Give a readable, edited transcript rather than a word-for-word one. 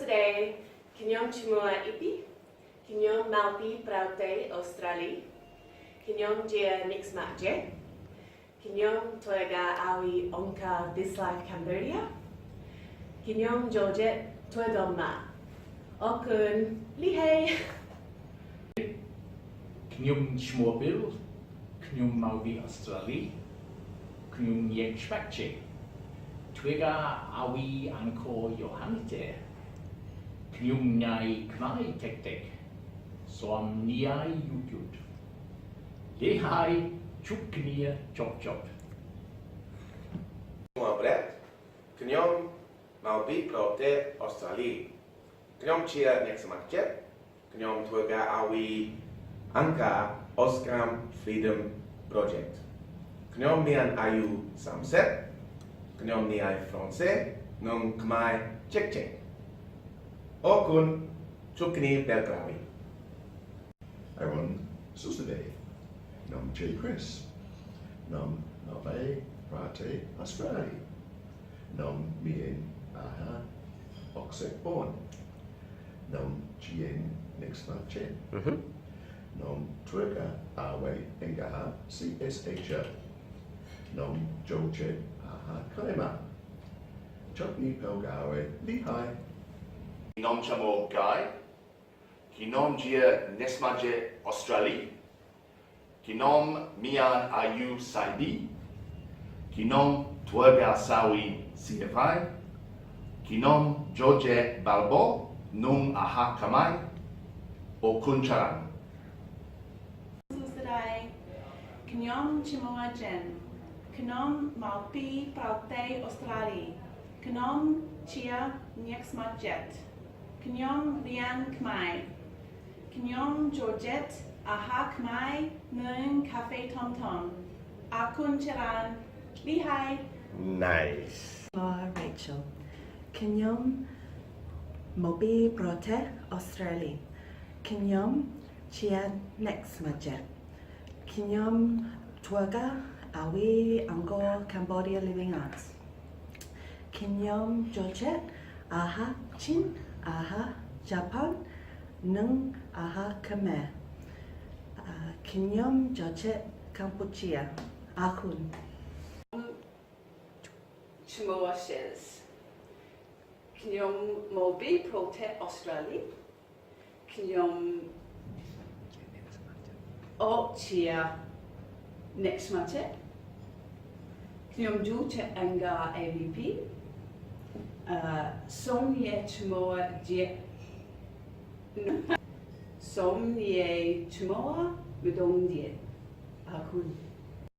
today, Kinyom Chimua Ipi, Kinyom Malpi Praute Australie, Kinyom Jia Nix Matje, Kinyom Toega Awi Onka This Life Cambodia, Kinyom Georgette Tuedoma, Okun Lihe. Khmer Schmorbil, Khmer Malvi Australie, Khmer Yek Shpakche, Twiga Awi Anko Yohanite, Khmer Nyai Khmer Tek Tek, Som Niai YouTube. Lehai Chuknia Chop Chop. Khmer Malvi Praute Australie, Khmer Chia Next Market, Khmer Twiga Awi Anka Oscar Freedom Project. Khmer Mian Ayu Samset, Khmer Niai Francais, Nung Khmer Chek Chek. Okun Chukni Belgravi. Everyone, Susade, Nom J. Chris, Nom Malve Prate Australie, Nom Mien Aha Oxek Born, Nom Chien Nixma Chen, Nom Twiga Awe Engaha CSH, Nom Joche Aha Kaima, Chutney Pelgawe Lehigh. Nom Chamo Guy, Kinom Jia Nesmaje Australie, Kinom Mian Ayu Saidi, Kinom Twerga Sawi CFI, Kinom George Balbo, Nung Aha Kamai, O Kuncharan. Susadai, Kinom Chimoa Jen, Kinom Malpi Praute Australie, Kinom Chia Nyexma Jet, Kinom Lian Khmer, Kinom Georgette Aha Khmer Nung Cafe Tom Tom, Akun Charan, Lehigh. Nice. Rachel, Kinyom Mobi Brote Australie, Kinyom Chia Next Majet, Kinyom Twaga Awi Angkor Cambodia Living Arts, Kinyom Georgette Aha Chin Aha Japan Nung Aha Khmer, Kinyom Georgette Cambodia Akun. Chimoa Shes, Kinyom Mobi Prote Australie, Kinyom Chia Next Mate, Kinyom Juche Anga AVP, Som Ye Chimoa Je Som Ye Chimoa Budong Die Akun.